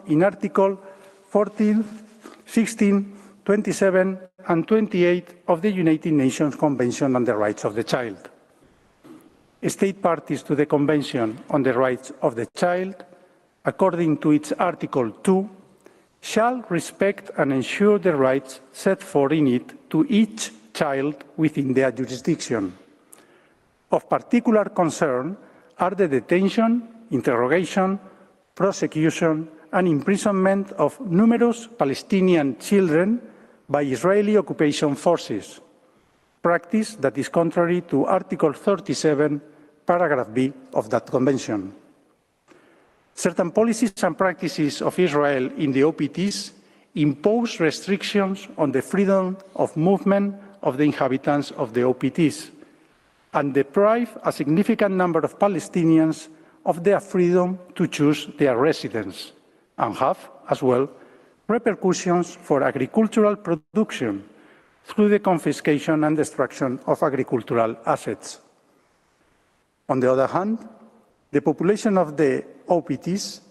in Article 14, 16, 27, and 28 of the United Nations Convention on the Rights of the Child. State parties to the Convention on the Rights of the Child, according to its Article 2, shall respect and ensure the rights set forth in it to each child within their jurisdiction. Of particular concern are the detention, interrogation, prosecution, and imprisonment of numerous Palestinian children by Israeli occupation forces, practice that is contrary to Article 37, paragraph B of that convention. Certain policies and practices of Israel in the OPTs impose restrictions on the freedom of movement of the inhabitants of the OPTs and deprive a significant number of Palestinians of their freedom to choose their residence, and have, as well, repercussions for agricultural production through the confiscation and destruction of agricultural assets. On the other hand, the population of the OPTs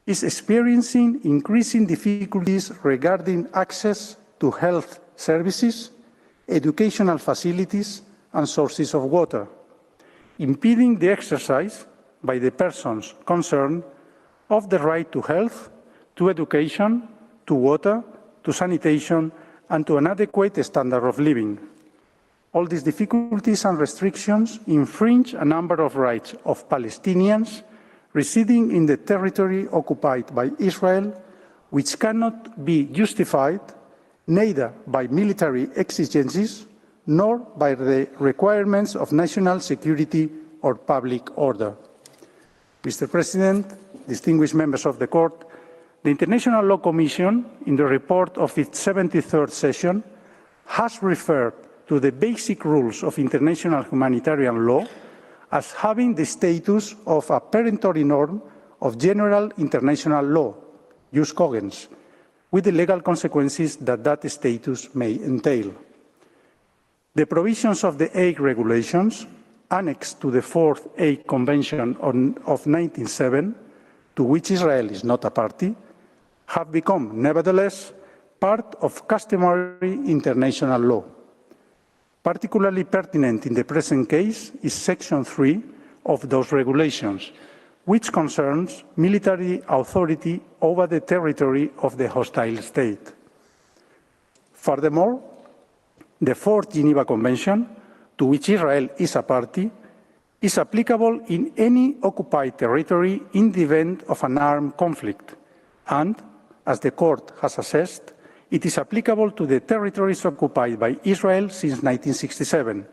is experiencing increasing difficulties regarding access to health services, educational facilities, and sources of water, impeding the exercise by the persons concerned of the right to health, to education, to water, to sanitation, and to an adequate standard of living. All these difficulties and restrictions infringe a number of rights of Palestinians residing in the territory occupied by Israel, which cannot be justified neither by military exigencies nor by the requirements of national security or public order. Mr. President, distinguished members of the Court, the International Law Commission, in the report of its 73rd session, has referred to the basic rules of international humanitarian law as having the status of a peremptory norm of general international law, jus cogens, with the legal consequences that that status may entail. The provisions of the Hague Regulations, annexed to the Fourth Hague Convention of 1907, to which Israel is not a party, have become, nevertheless, part of customary international law. Particularly pertinent in the present case is Section 3 of those regulations, which concerns military authority over the territory of the hostile state. Furthermore, the Fourth Geneva Convention, to which Israel is a party, is applicable in any occupied territory in the event of an armed conflict, and, as the Court has assessed, it is applicable to the territories occupied by Israel since 1967,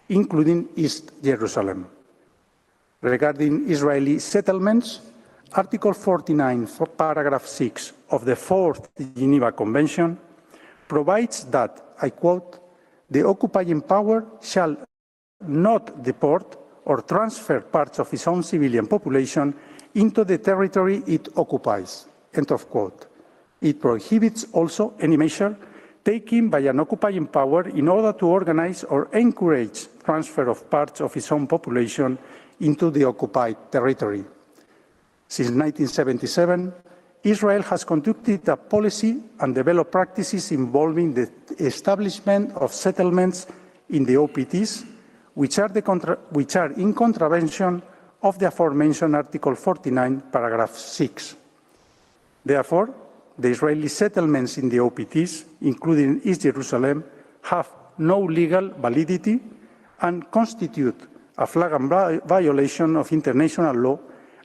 including East Jerusalem. Regarding Israeli settlements, Article 49, paragraph 6 of the Fourth Geneva Convention provides that, I quote, "The occupying power shall not deport or transfer parts of its own civilian population into the territory it occupies," end of quote. It prohibits also any measure taken by an occupying power in order to organize or encourage transfer of parts of its own population into the occupied territory. Since 1977, Israel has conducted a policy and developed practices involving the establishment of settlements in the OPTs, which are in contravention of the aforementioned Article 49, paragraph 6. Therefore, the Israeli settlements in the OPTs, including East Jerusalem, have no legal validity and constitute a flagrant violation of international law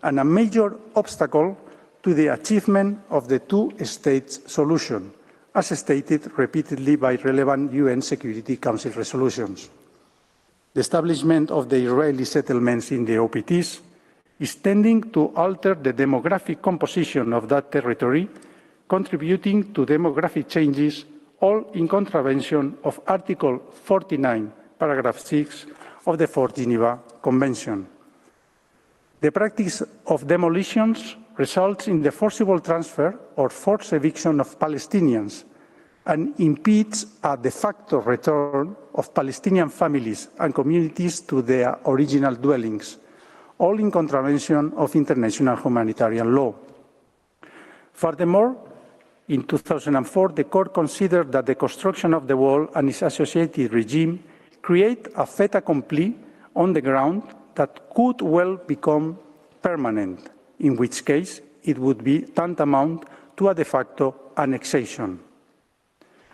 and a major obstacle to the achievement of the two-state solution, as stated repeatedly by relevant UN Security Council resolutions. The establishment of the Israeli settlements in the OPTs is tending to alter the demographic composition of that territory, contributing to demographic changes, all in contravention of Article 49, paragraph 6 of the Fourth Geneva Convention. The practice of demolitions results in the forcible transfer or forced eviction of Palestinians and impedes a de facto return of Palestinian families and communities to their original dwellings, all in contravention of international humanitarian law. Furthermore, in 2004, the Court considered that the construction of the wall and its associated regime create a fait accompli on the ground that could well become permanent, in which case it would be tantamount to a de facto annexation,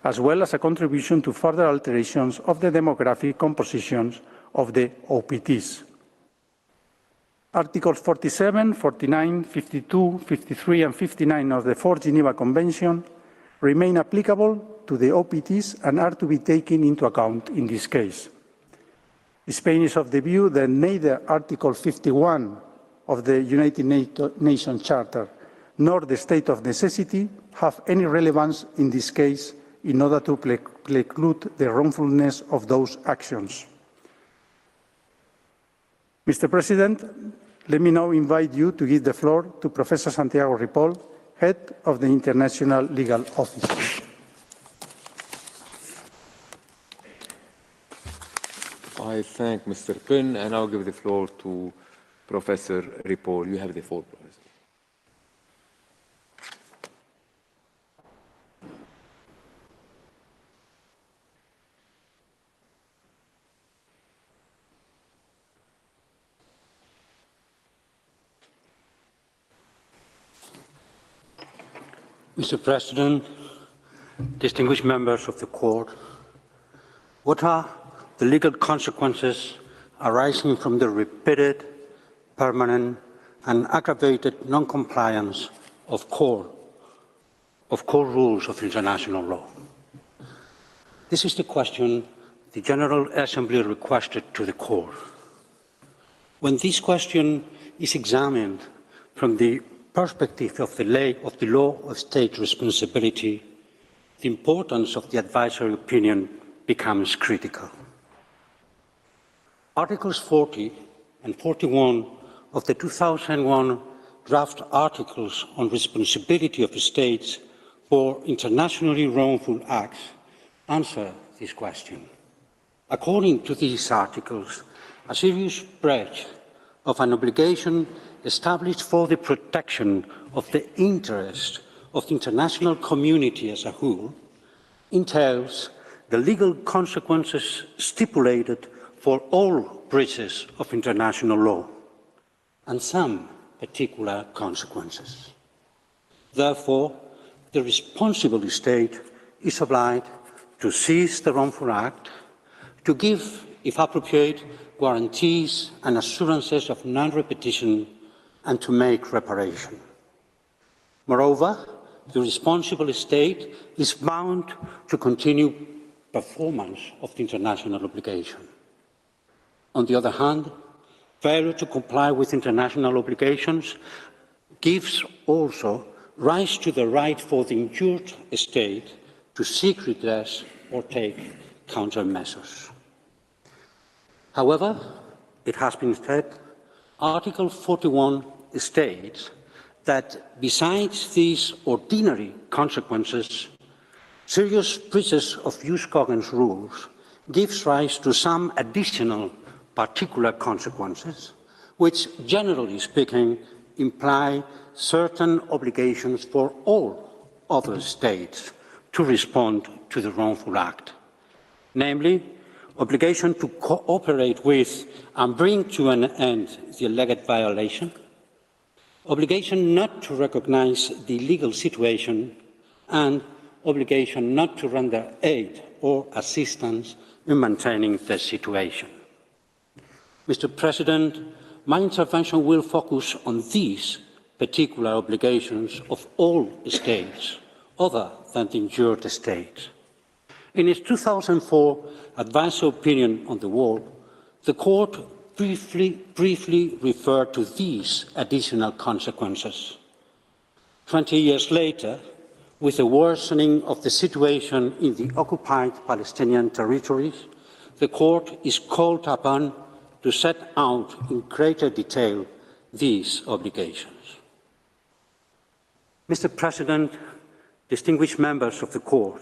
as well as a contribution to further alterations of the demographic compositions of the OPTs. Articles 47, 49, 52, 53, and 59 of the Fourth Geneva Convention remain applicable to the OPTs and are to be taken into account in this case. Spain is of the view that neither Article 51 of the United Nations Charter nor the state of necessity have any relevance in this case in order to preclude the wrongfulness of those actions. Mr. President, let me now invite you to give the floor to Professor Santiago Ripoll, Head of the International Legal Office. I thank Mr. Pinn, and I'll give the floor to Professor Ripoll. You have the floor, Professor. Mr. President, distinguished members of the Court, what are the legal consequences arising from the repeated, permanent, and aggravated non-compliance of core rules of international law? This is the question the General Assembly requested to the Court. When this question is examined from the perspective of the law of state responsibility, the importance of the advisory opinion becomes critical. Articles 40 and 41 of the 2001 draft articles on responsibility of states for internationally wrongful acts answer this question. According to these articles, a serious breach of an obligation established for the protection of the interest of the international community as a whole entails the legal consequences stipulated for all breaches of international law, and some particular consequences. Therefore, the responsible state is obliged to cease the wrongful act, to give, if appropriate, guarantees and assurances of non-repetition, and to make reparation. Moreover, the responsible state is bound to continue performance of the international obligation. On the other hand, failure to comply with international obligations gives also rise to the right for the injured state to seek redress or take countermeasures. However, it has been said, Article 41 states that besides these ordinary consequences, serious breaches of jus cogens rules gives rise to some additional particular consequences, which, generally speaking, imply certain obligations for all other states to respond to the wrongful act, namely, obligation to cooperate with and bring to an end the alleged violation, obligation not to recognize the legal situation, and obligation not to render aid or assistance in maintaining the situation. Mr. President, my intervention will focus on these particular obligations of all states, other than the injured state. In its 2004 advisory opinion on the wall, the Court briefly referred to these additional consequences. 20 years later, with the worsening of the situation in the occupied Palestinian territories, the Court is called upon to set out in greater detail these obligations. Mr. President, distinguished members of the Court,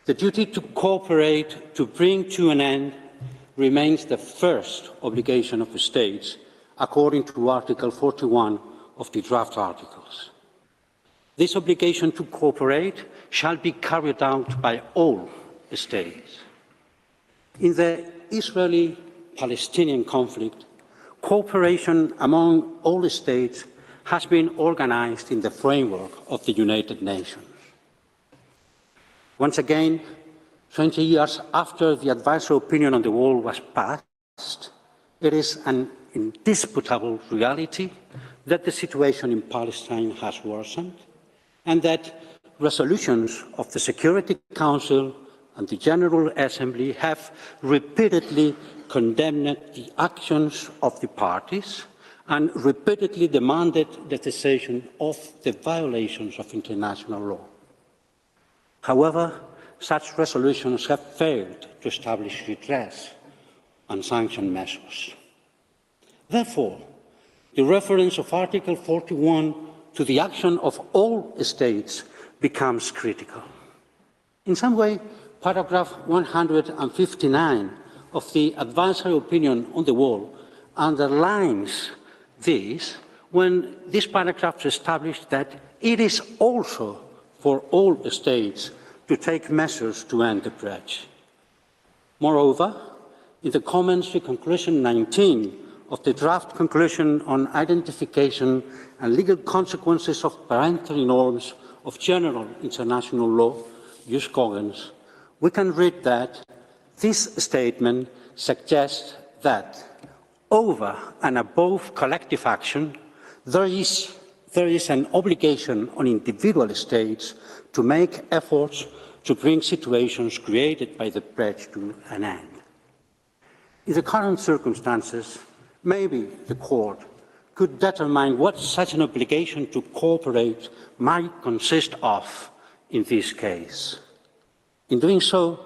the duty to cooperate to bring to an end remains the first obligation of the states, according to Article 41 of the draft articles. This obligation to cooperate shall be carried out by all states. In the Israeli-Palestinian conflict, cooperation among all states has been organized in the framework of the United Nations. Once again, 20 years after the advisory opinion on the wall was passed, it is an indisputable reality that the situation in Palestine has worsened and that resolutions of the Security Council and the General Assembly have repeatedly condemned the actions of the parties and repeatedly demanded the cessation of the violations of international law. However, such resolutions have failed to establish redress and sanction measures. Therefore, the reference of Article 41 to the action of all states becomes critical. In some way, paragraph 159 of the advisory opinion on the wall underlines this when this paragraph established that it is also for all states to take measures to end the breach. Moreover, in the comments to conclusion 19 of the draft conclusion on identification and legal consequences of parental norms of general international law, jus cogens, we can read that this statement suggests that over and above collective action, there is an obligation on individual states to make efforts to bring situations created by the breach to an end. In the current circumstances, maybe the Court could determine what such an obligation to cooperate might consist of in this case. In doing so,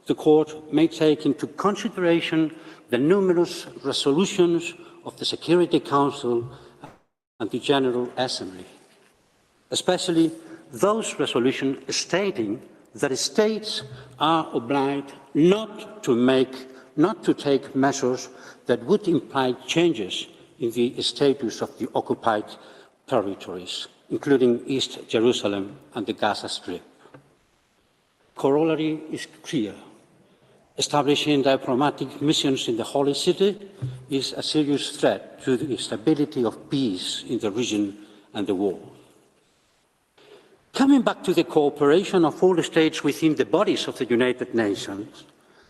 the Court may take into consideration the numerous resolutions of the Security Council and the General Assembly, especially those resolutions stating that states are obliged not to take measures that would imply changes in the status of the occupied territories, including East Jerusalem and the Gaza Strip. Corollary is clear. Establishing diplomatic missions in the Holy City is a serious threat to the stability of peace in the region and the world. Coming back to the cooperation of all the states within the bodies of the United Nations,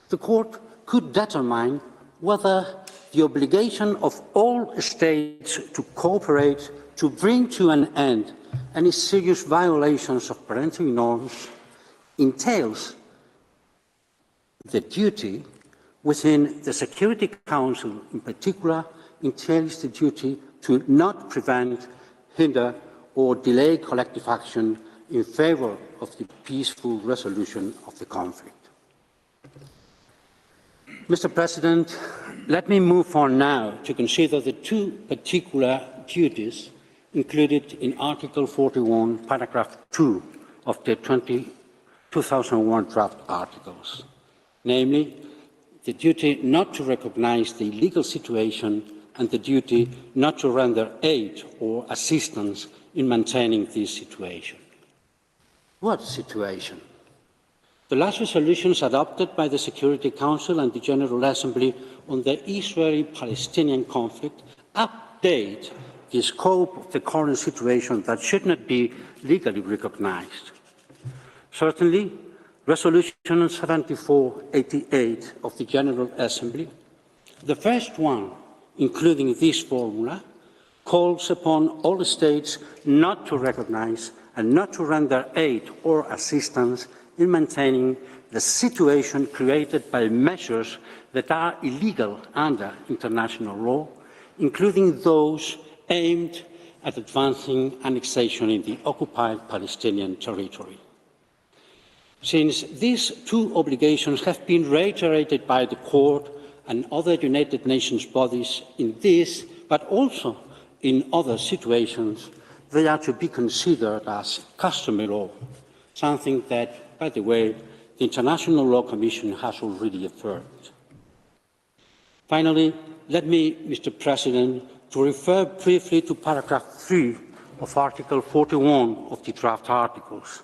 the Court could determine whether the obligation of all states to cooperate to bring to an end any serious violations of parental norms entails the duty within the Security Council, in particular, entails the duty to not prevent, hinder, or delay collective action in favor of the peaceful resolution of the conflict. Mr. President, let me move on now to consider the two particular duties included in Article 41, paragraph 2 of the 2001 draft articles, namely the duty not to recognize the legal situation and the duty not to render aid or assistance in maintaining this situation. What situation? The last resolutions adopted by the Security Council and the General Assembly on the Israeli-Palestinian conflict update the scope of the current situation that should not be legally recognized. Certainly, Resolution 7488 of the General Assembly, the first one, including this formula, calls upon all states not to recognize and not to render aid or assistance in maintaining the situation created by measures that are illegal under international law, including those aimed at advancing annexation in the occupied Palestinian territory. Since these two obligations have been reiterated by the Court and other United Nations bodies in this, but also in other situations, they are to be considered as customary law, something that, by the way, the International Law Commission has already affirmed. Finally, let me, Mr. President, to refer briefly to paragraph 3 of Article 41 of the draft articles,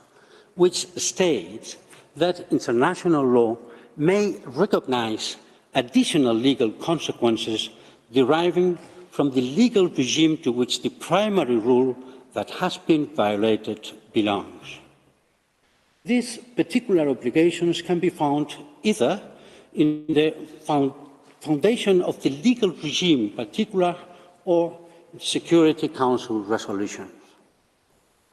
which states that international law may recognize additional legal consequences deriving from the legal regime to which the primary rule that has been violated belongs. These particular obligations can be found either in the foundation of the legal regime in particular or Security Council resolutions.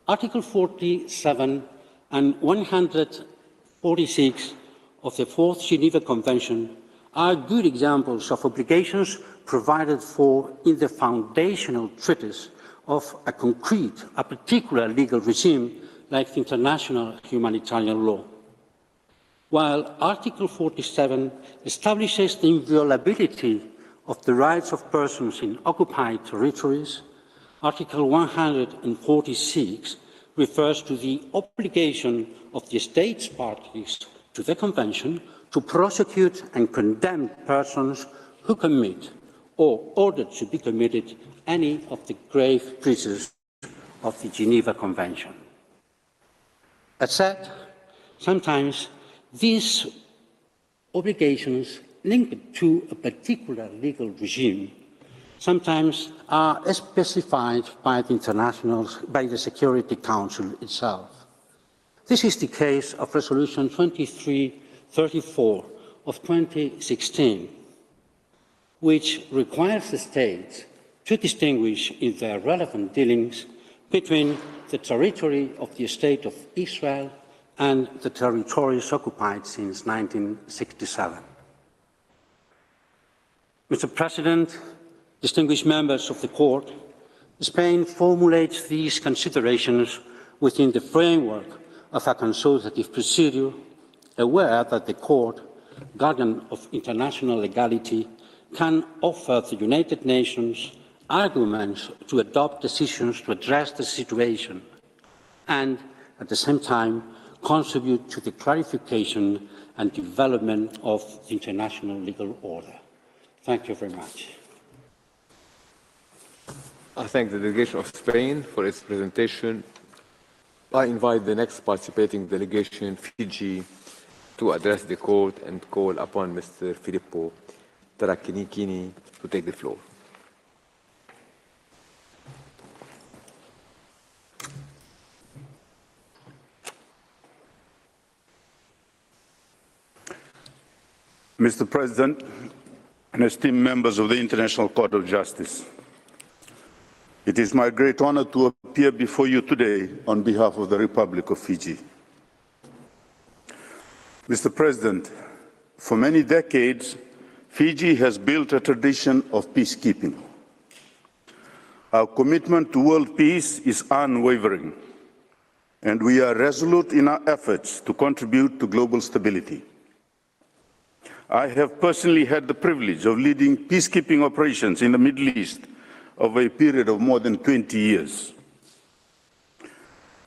Article 47 and 146 of the Fourth Geneva Convention are good examples of obligations provided for in the foundational treatise of a concrete, a particular legal regime like the international humanitarian law. While Article 47 establishes the inviolability of the rights of persons in occupied territories, Article 146 refers to the obligation of the states parties to the Convention to prosecute and condemn persons who commit or ordered to be committed any of the grave breaches of the Geneva Convention. As said, sometimes these obligations linked to a particular legal regime sometimes are specified by the Security Council itself. This is the case of Resolution 2334 of 2016, which requires the states to distinguish in their relevant dealings between the territory of the State of Israel and the territories occupied since 1967. Mr. President, distinguished members of the Court, Spain formulates these considerations within the framework of a consultative procedure, aware that the Court, guardian of international legality, can offer the United Nations arguments to adopt decisions to address the situation and, at the same time, contribute to the clarification and development of the international legal order. Thank you very much. I thank the delegation of Spain for its presentation. I invite the next participating delegation, Fiji, to address the court and call upon Mr. Filippo Tarakinikini to take the floor. Mr. President and esteemed members of the International Court of Justice, it is my great honor to appear before you today on behalf of the Republic of Fiji. Mr. President, for many decades, Fiji has built a tradition of peacekeeping. Our commitment to world peace is unwavering, and we are resolute in our efforts to contribute to global stability. I have personally had the privilege of leading peacekeeping operations in the Middle East over a period of more than 20 years.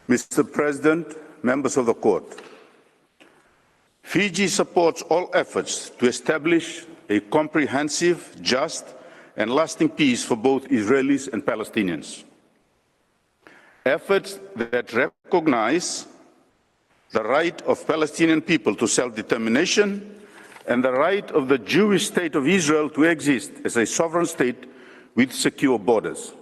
Mr. President, members of the Court, Fiji supports all efforts to establish a comprehensive, just, and lasting peace for both Israelis and Palestinians. Efforts that recognize the right of Palestinian people to self-determination and the right of the Jewish state of Israel to exist as a sovereign state with secure borders.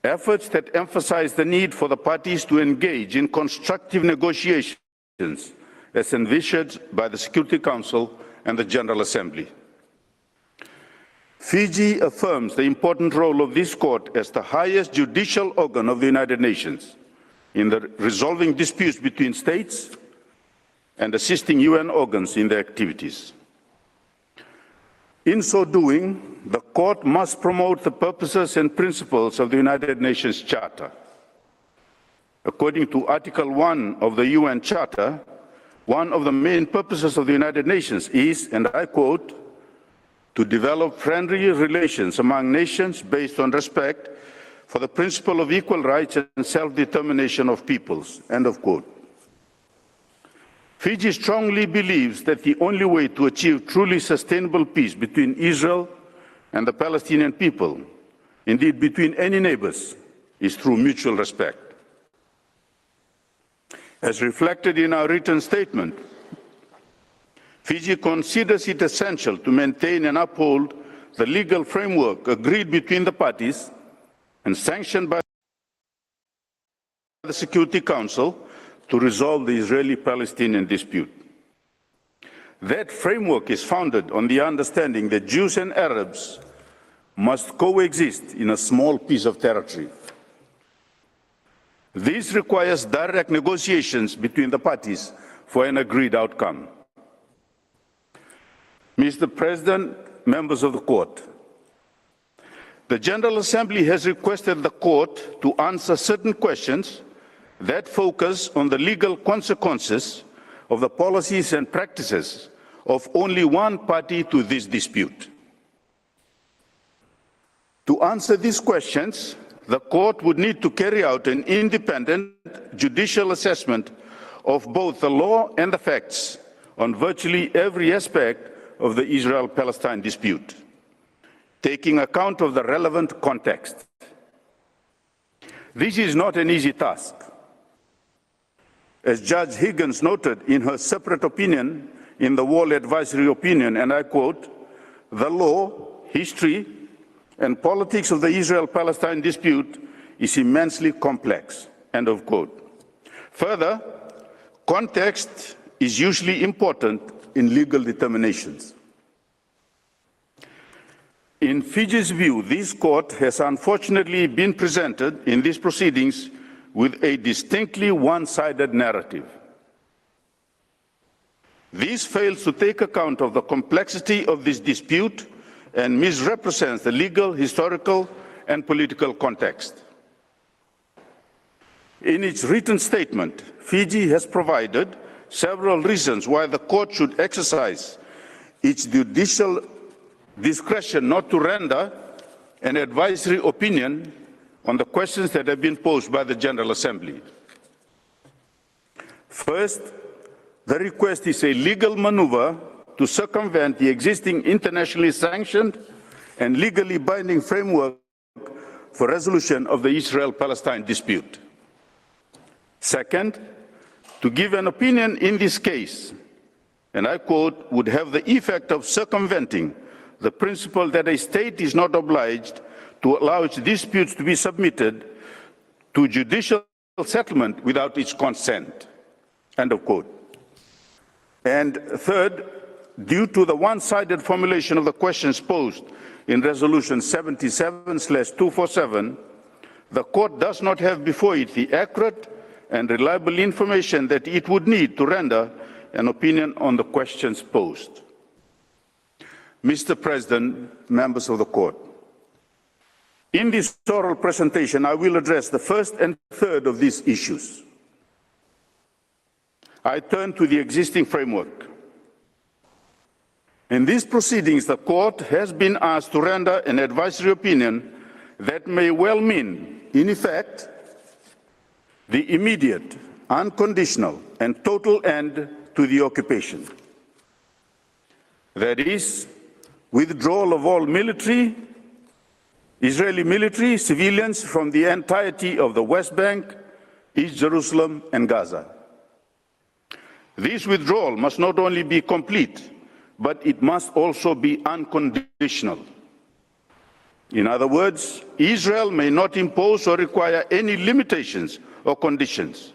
Efforts that emphasize the need for the parties to engage in constructive negotiations as envisioned by the Security Council and the General Assembly. Fiji affirms the important role of this court as the highest judicial organ of the United Nations in resolving disputes between states and assisting UN organs in their activities. In so doing, the Court must promote the purposes and principles of the United Nations Charter. According to Article 1 of the UN Charter, one of the main purposes of the United Nations is, and I quote, to develop friendly relations among nations based on respect for the principle of equal rights and self-determination of peoples, end of quote. Fiji strongly believes that the only way to achieve truly sustainable peace between Israel and the Palestinian people, indeed between any neighbors, is through mutual respect. As reflected in our written statement, Fiji considers it essential to maintain and uphold the legal framework agreed between the parties and sanctioned by the Security Council to resolve the Israeli-Palestinian dispute. That framework is founded on the understanding that Jews and Arabs must coexist in a small piece of territory. This requires direct negotiations between the parties for an agreed outcome. Mr. President, members of the Court, the General Assembly has requested the Court to answer certain questions that focus on the legal consequences of the policies and practices of only one party to this dispute. To answer these questions, the Court would need to carry out an independent judicial assessment of both the law and the facts on virtually every aspect of the Israel-Palestine dispute, taking account of the relevant context. This is not an easy task. As Judge Higgins noted in her separate opinion in the Wall Advisory Opinion, and I quote, "The law, history, and politics of the Israel-Palestine dispute is immensely complex," end of quote. Further, context is usually important in legal determinations. In Fiji's view, this court has unfortunately been presented in these proceedings with a distinctly one-sided narrative. This fails to take account of the complexity of this dispute and misrepresents the legal, historical, and political context. In its written statement, Fiji has provided several reasons why the court should exercise its judicial discretion not to render an advisory opinion on the questions that have been posed by the General Assembly. First, the request is a legal maneuver to circumvent the existing internationally sanctioned and legally binding framework for resolution of the Israel-Palestine dispute. Second, to give an opinion in this case, and I quote, would have the effect of circumventing the principle that a state is not obliged to allow its disputes to be submitted to judicial settlement without its consent, end of quote. And third, due to the one-sided formulation of the questions posed in Resolution 77/247, the Court does not have before it the accurate and reliable information that it would need to render an opinion on the questions posed. Mr. President, members of the Court, in this oral presentation, I will address the first and third of these issues. I turn to the existing framework. In these proceedings, the Court has been asked to render an advisory opinion that may well mean, in effect, the immediate, unconditional, and total end to the occupation. That is, withdrawal of all military, Israeli military, civilians from the entirety of the West Bank, East Jerusalem, and Gaza. This withdrawal must not only be complete, but it must also be unconditional. In other words, Israel may not impose or require any limitations or conditions.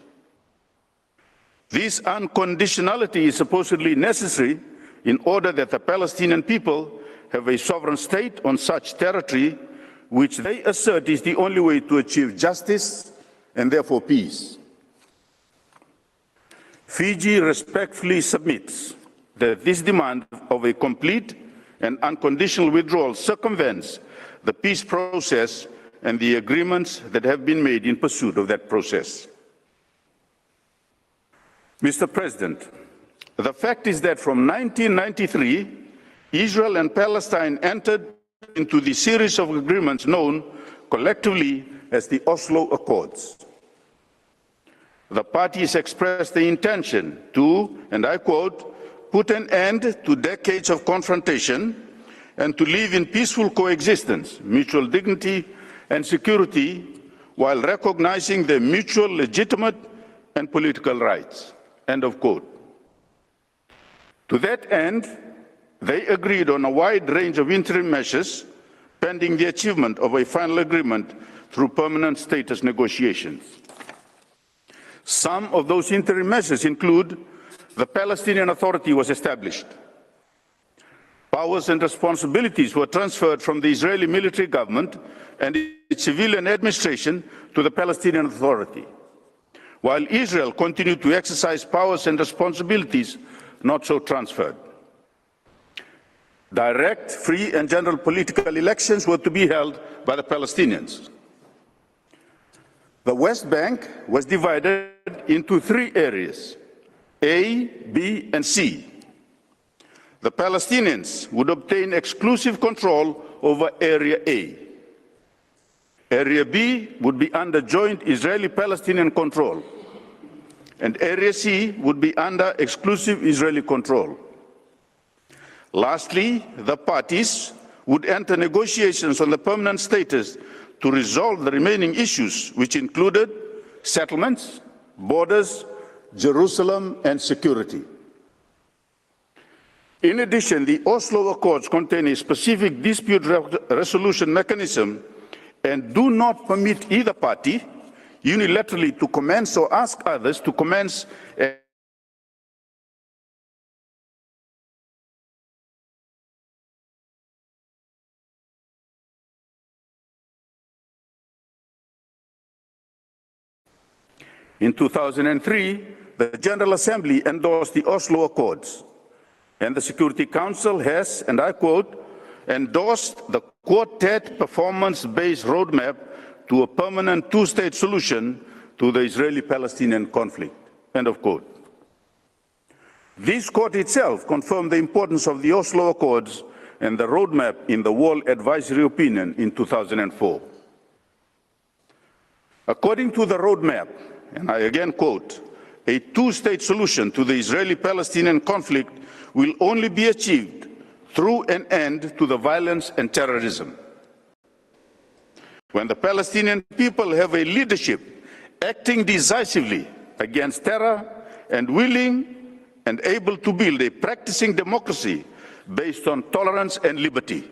This unconditionality is supposedly necessary in order that the Palestinian people have a sovereign state on such territory, which they assert is the only way to achieve justice and therefore peace. Fiji respectfully submits that this demand of a complete and unconditional withdrawal circumvents the peace process and the agreements that have been made in pursuit of that process. Mr. President, the fact is that from 1993, Israel and Palestine entered into the series of agreements known collectively as the Oslo Accords. The parties expressed the intention to, and I quote, put an end to decades of confrontation and to live in peaceful coexistence, mutual dignity and security while recognizing their mutual legitimate and political rights. End of quote. To that end, they agreed on a wide range of interim measures pending the achievement of a final agreement through permanent status negotiations. Some of those interim measures include the Palestinian Authority was established. Powers and responsibilities were transferred from the Israeli military government and its civilian administration to the Palestinian Authority, while Israel continued to exercise powers and responsibilities not so transferred. Direct, free, and general political elections were to be held by the Palestinians. The West Bank was divided into 3 areas, A, B, and C. The Palestinians would obtain exclusive control over Area A. Area B would be under joint Israeli-Palestinian control, and Area C would be under exclusive Israeli control. Lastly, the parties would enter negotiations on the permanent status to resolve the remaining issues, which included settlements, borders, Jerusalem, and security. In addition, the Oslo Accords contain a specific dispute resolution mechanism and do not permit either party unilaterally to commence or ask others to commence In 2003, the General Assembly endorsed the Oslo Accords, and the Security Council has, and I quote, endorsed the Quartet performance-based roadmap to a permanent 2-state solution to the Israeli-Palestinian conflict, end of quote. This court itself confirmed the importance of the Oslo Accords and the roadmap in the Wall Advisory Opinion in 2004. According to the roadmap, and I again quote, a 2-state solution to the Israeli-Palestinian conflict will only be achieved through an end to the violence and terrorism. When the Palestinian people have a leadership acting decisively against terror and willing and able to build a practicing democracy based on tolerance and liberty,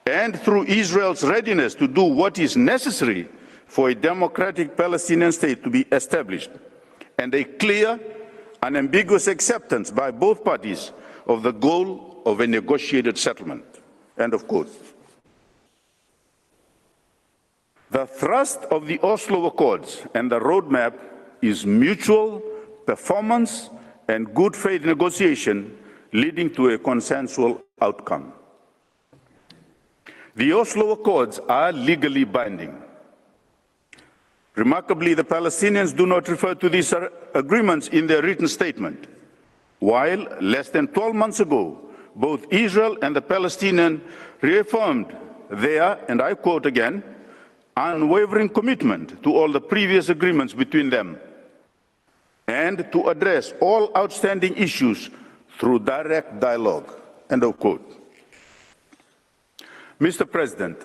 and through Israel's readiness to do what is necessary for a democratic Palestinian state to be established, and a clear, unambiguous acceptance by both parties of the goal of a negotiated settlement, end of quote. The thrust of the Oslo Accords and the roadmap is mutual performance and good faith negotiation leading to a consensual outcome. The Oslo Accords are legally binding. Remarkably, the Palestinians do not refer to these agreements in their written statement, while less than 12 months ago, both Israel and the Palestinians reaffirmed their, and I quote again, unwavering commitment to all the previous agreements between them, and to address all outstanding issues through direct dialogue, end of quote. Mr. President,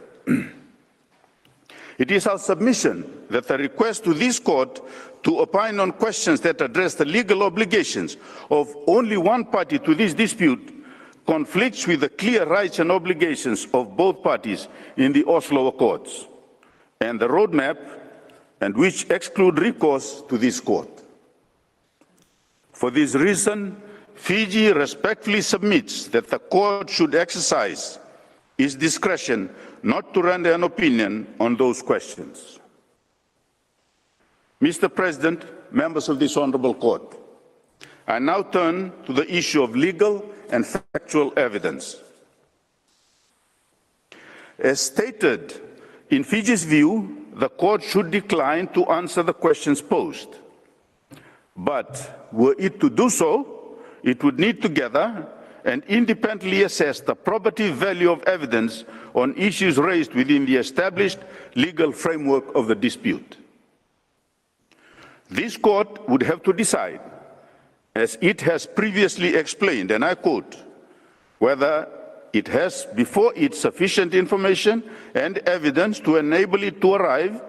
it is our submission that the request to this court to opine on questions that address the legal obligations of only one party to this dispute conflicts with the clear rights and obligations of both parties in the Oslo Accords and the roadmap, and which exclude recourse to this court. For this reason, Fiji respectfully submits that the court should exercise its discretion not to render an opinion on those questions. Mr. President, members of this honorable court, I now turn to the issue of legal and factual evidence. As stated, in Fiji's view, the court should decline to answer the questions posed. But were it to do so, it would need to gather and independently assess the probative value of evidence on issues raised within the established legal framework of the dispute. This court would have to decide, as it has previously explained, and I quote, whether it has before it sufficient information and evidence to enable it to arrive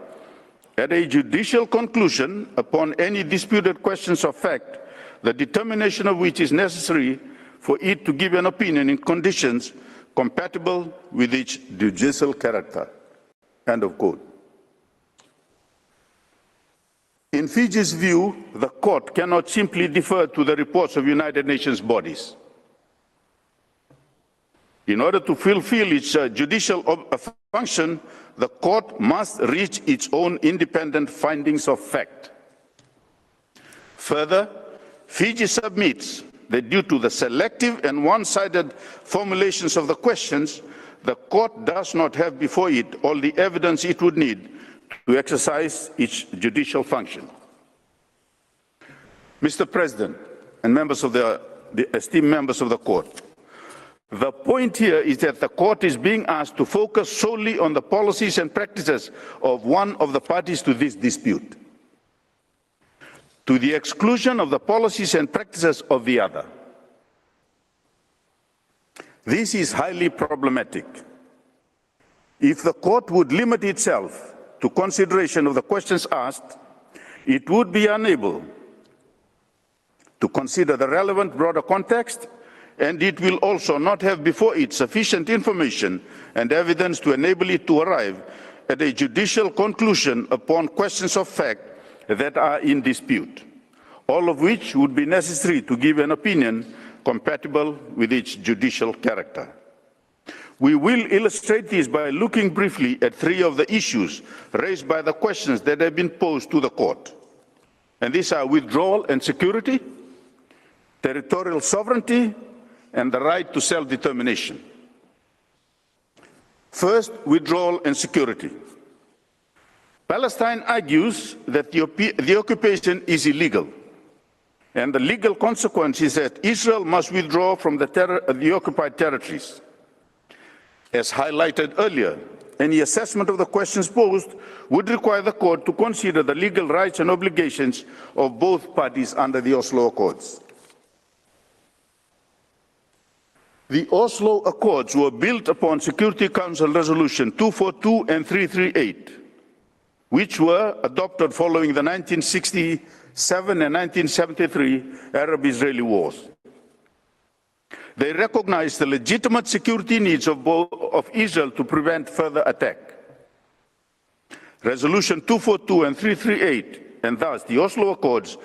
at a judicial conclusion upon any disputed questions of fact, the determination of which is necessary for it to give an opinion in conditions compatible with its judicial character." End of quote. In Fiji's view, the court cannot simply defer to the reports of United Nations bodies. In order to fulfill its judicial function, the court must reach its own independent findings of fact. Further, Fiji submits that due to the selective and one-sided formulations of the questions, the court does not have before it all the evidence it would need to exercise its judicial function. Mr. President and members of the esteemed members of the court, the point here is that the court is being asked to focus solely on the policies and practices of one of the parties to this dispute, to the exclusion of the policies and practices of the other. This is highly problematic. If the court would limit itself to consideration of the questions asked, it would be unable to consider the relevant broader context, and it will also not have before it sufficient information and evidence to enable it to arrive at a judicial conclusion upon questions of fact that are in dispute, all of which would be necessary to give an opinion compatible with its judicial character. We will illustrate this by looking briefly at three of the issues raised by the questions that have been posed to the court. And these are withdrawal and security, territorial sovereignty, and the right to self-determination. First, withdrawal and security. Palestine argues that the occupation is illegal, and the legal consequence is that Israel must withdraw from the occupied territories. As highlighted earlier, any assessment of the questions posed would require the court to consider the legal rights and obligations of both parties under the Oslo Accords. The Oslo Accords were built upon Security Council Resolution 242 and 338, which were adopted following the 1967 and 1973 Arab-Israeli wars. They recognized the legitimate security needs of Israel to prevent further attack. Resolution 242 and 338, and thus the Oslo Accords,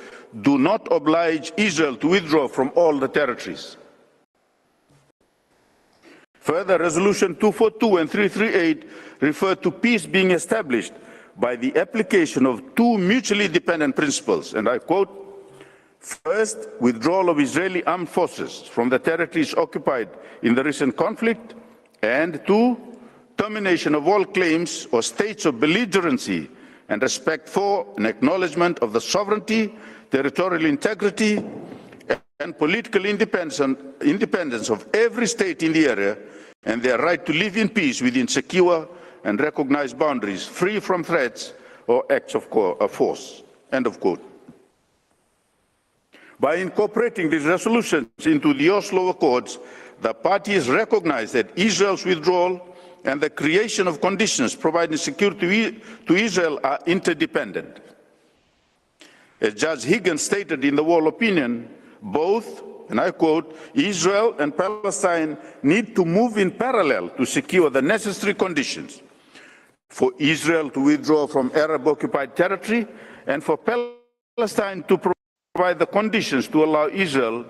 do not oblige Israel to withdraw from all the territories. Further, Resolution 242 and 338 refer to peace being established by the application of two mutually dependent principles, and I quote, "First, withdrawal of Israeli armed forces from the territories occupied in the recent conflict, and two, termination of all claims or states of belligerency and respect for and acknowledgement of the sovereignty, territorial integrity, and political independence of every state in the area, and their right to live in peace within secure and recognized boundaries, free from threats or acts of force." End of quote. By incorporating these resolutions into the Oslo Accords, the parties recognize that Israel's withdrawal and the creation of conditions providing security to Israel are interdependent. As Judge Higgins stated in the Wall opinion, both, and I quote, "Israel and Palestine need to move in parallel to secure the necessary conditions for Israel to withdraw from Arab-occupied territory and for Palestine to provide the conditions to allow Israel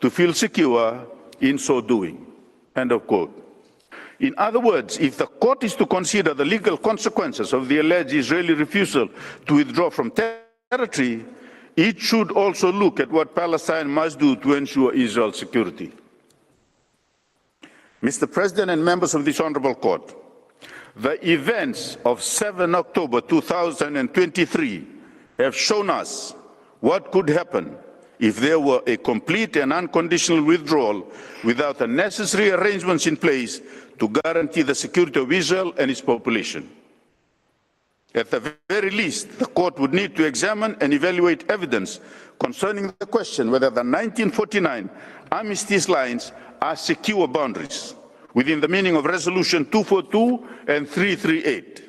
to feel secure in so doing." End of quote. In other words, if the court is to consider the legal consequences of the alleged Israeli refusal to withdraw from territory, it should also look at what Palestine must do to ensure Israel's security. Mr. President and members of this honorable court, the events of 7 October 2023 have shown us what could happen if there were a complete and unconditional withdrawal without the necessary arrangements in place to guarantee the security of Israel and its population. At the very least, the court would need to examine and evaluate evidence concerning the question whether the 1949 armistice lines are secure boundaries, within the meaning of Resolution 242 and 338.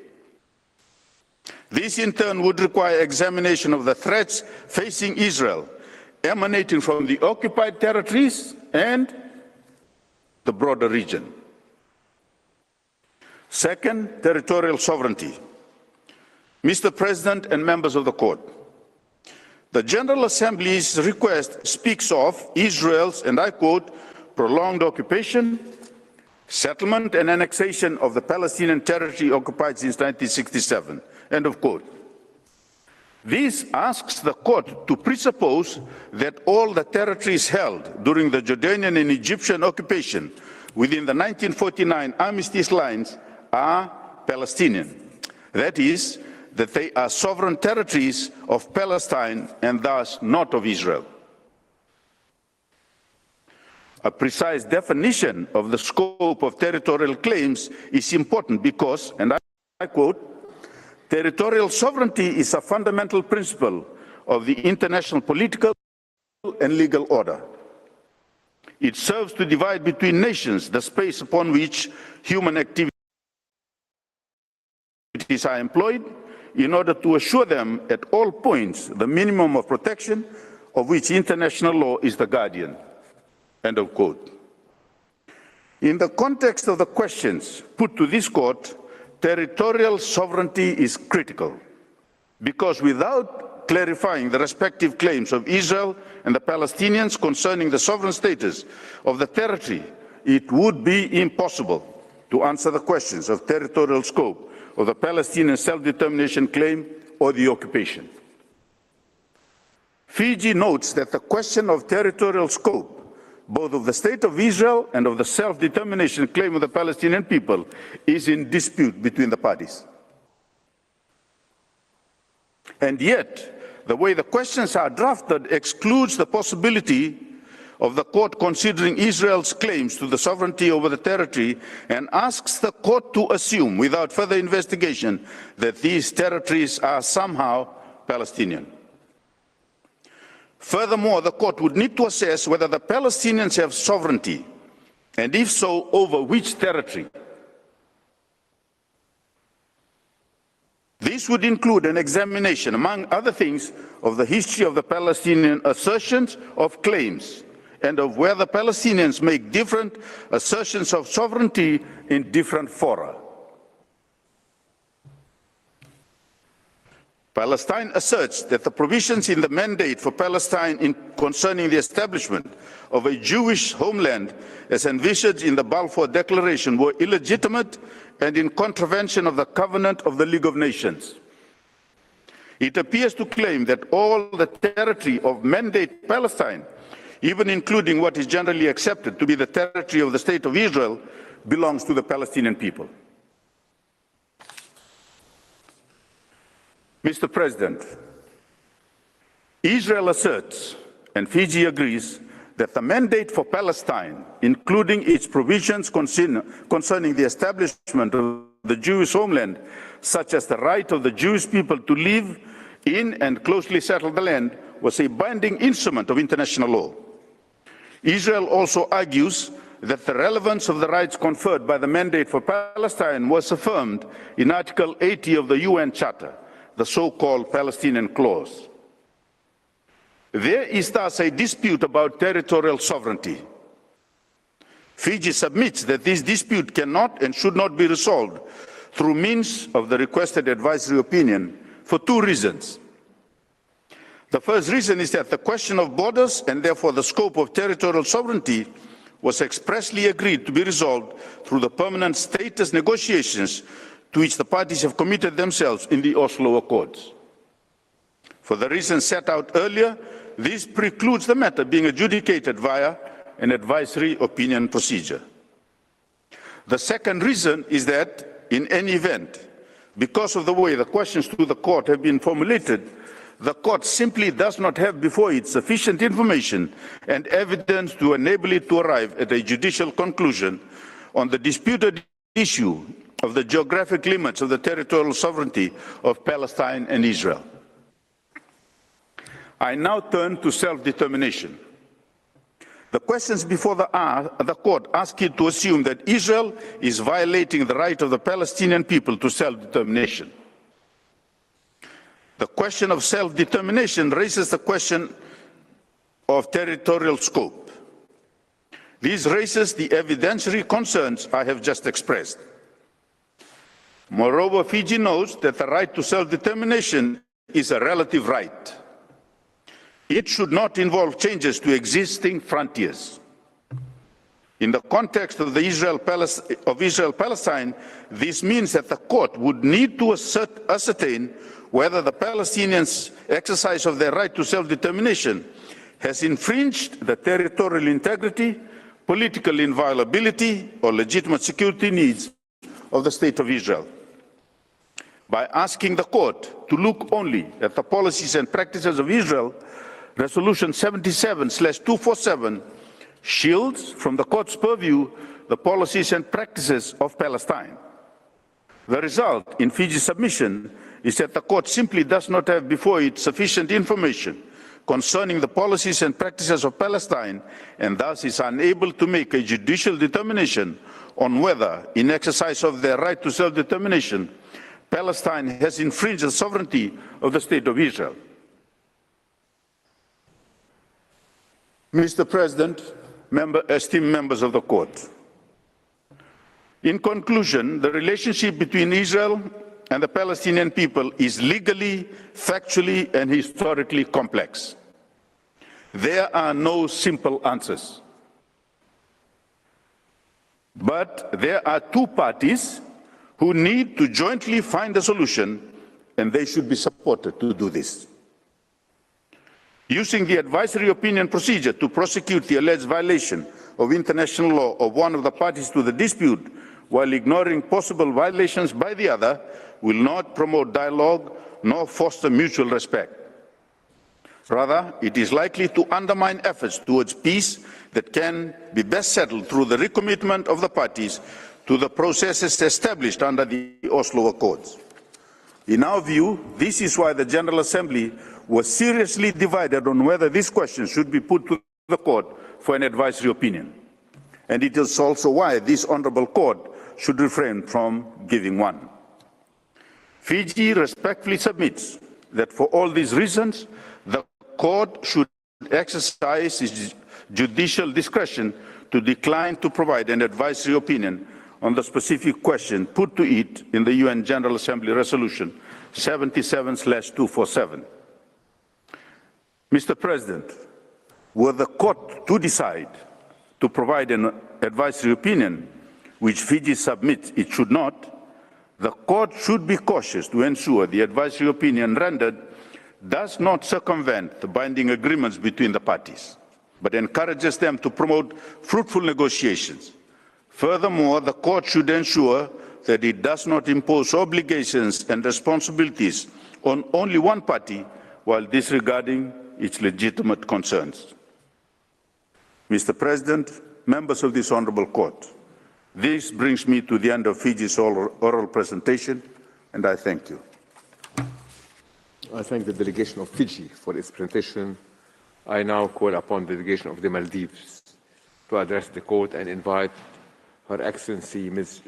This in turn would require examination of the threats facing Israel emanating from the occupied territories and the broader region. Second, territorial sovereignty. Mr. President and members of the Court, the General Assembly's request speaks of Israel's, and I quote, prolonged occupation, settlement and annexation of the Palestinian territory occupied since 1967, end of quote. This asks the Court to presuppose that all the territories held during the Jordanian and Egyptian occupation within the 1949 armistice lines are Palestinian. That is, that they are sovereign territories of Palestine and thus not of Israel. A precise definition of the scope of territorial claims is important because, and I quote, territorial sovereignty is a fundamental principle of the international political and legal order. It serves to divide between nations the space upon which human activities are employed in order to assure them at all points the minimum of protection of which international law is the guardian. End of quote. In the context of the questions put to this Court, territorial sovereignty is critical because without clarifying the respective claims of Israel and the Palestinians concerning the sovereign status of the territory, it would be impossible to answer the questions of territorial scope of the Palestinian self-determination claim or the occupation. Fiji notes that the question of territorial scope, both of the State of Israel and of the self-determination claim of the Palestinian people, is in dispute between the parties. And yet, the way the questions are drafted excludes the possibility of the Court considering Israel's claims to the sovereignty over the territory and asks the Court to assume, without further investigation, that these territories are somehow Palestinian. Furthermore, the Court would need to assess whether the Palestinians have sovereignty, and if so, over which territory. This would include an examination, among other things, of the history of the Palestinian assertions of claims and of where the Palestinians make different assertions of sovereignty in different fora. Palestine asserts that the provisions in the mandate for Palestine concerning the establishment of a Jewish homeland as envisaged in the Balfour Declaration were illegitimate and in contravention of the Covenant of the League of Nations. It appears to claim that all the territory of Mandate Palestine, even including what is generally accepted to be the territory of the State of Israel, belongs to the Palestinian people. Mr. President, Israel asserts, and Fiji agrees, that the mandate for Palestine, including its provisions concerning the establishment of the Jewish homeland, such as the right of the Jewish people to live in and closely settle the land, was a binding instrument of international law. Israel also argues that the relevance of the rights conferred by the mandate for Palestine was affirmed in Article 80 of the UN Charter, the so-called Palestinian Clause. There is thus a dispute about territorial sovereignty. Fiji submits that this dispute cannot and should not be resolved through means of the requested advisory opinion for two reasons. The first reason is that the question of borders and therefore the scope of territorial sovereignty was expressly agreed to be resolved through the permanent status negotiations to which the parties have committed themselves in the Oslo Accords. For the reasons set out earlier, this precludes the matter being adjudicated via an advisory opinion procedure. The second reason is that, in any event, because of the way the questions to the Court have been formulated, the Court simply does not have before it sufficient information and evidence to enable it to arrive at a judicial conclusion on the disputed issue of the geographic limits of the territorial sovereignty of Palestine and Israel. I now turn to self-determination. The questions before the court ask you to assume that Israel is violating the right of the Palestinian people to self-determination. The question of self-determination raises the question of territorial scope. This raises the evidentiary concerns I have just expressed. Moreover, Fiji knows that the right to self-determination is a relative right. It should not involve changes to existing frontiers. In the context of Israel-Palestine, this means that the court would need to ascertain whether the Palestinians' exercise of their right to self-determination has infringed the territorial integrity, political inviolability, or legitimate security needs of the State of Israel. By asking the court to look only at the policies and practices of Israel, Resolution 77/247 shields from the court's purview the policies and practices of Palestine. The result in Fiji's submission is that the court simply does not have before it sufficient information concerning the policies and practices of Palestine, and thus is unable to make a judicial determination on whether, in exercise of their right to self-determination, Palestine has infringed the sovereignty of the State of Israel. Mr. President, esteemed members of the court, in conclusion, the relationship between Israel and the Palestinian people is legally, factually, and historically complex. There are no simple answers. But there are two parties who need to jointly find a solution, and they should be supported to do this. Using the advisory opinion procedure to prosecute the alleged violation of international law of one of the parties to the dispute while ignoring possible violations by the other will not promote dialogue nor foster mutual respect. Rather, it is likely to undermine efforts towards peace that can be best settled through the recommitment of the parties to the processes established under the Oslo Accords. In our view, this is why the General Assembly was seriously divided on whether this question should be put to the court for an advisory opinion. And it is also why this honorable court should refrain from giving one. Fiji respectfully submits that for all these reasons, the court should exercise its judicial discretion to decline to provide an advisory opinion on the specific question put to it in the UN General Assembly Resolution 77/247. Mr. President, were the court to decide to provide an advisory opinion, which Fiji submits it should not, the court should be cautious to ensure the advisory opinion rendered does not circumvent the binding agreements between the parties, but encourages them to promote fruitful negotiations. Furthermore, the court should ensure that it does not impose obligations and responsibilities on only one party while disregarding its legitimate concerns. Mr. President, members of this honorable court, this brings me to the end of Fiji's oral presentation, and I thank you. I thank the delegation of Fiji for its presentation. I now call upon the delegation of the Maldives to address the court and invite Her Excellency Ms.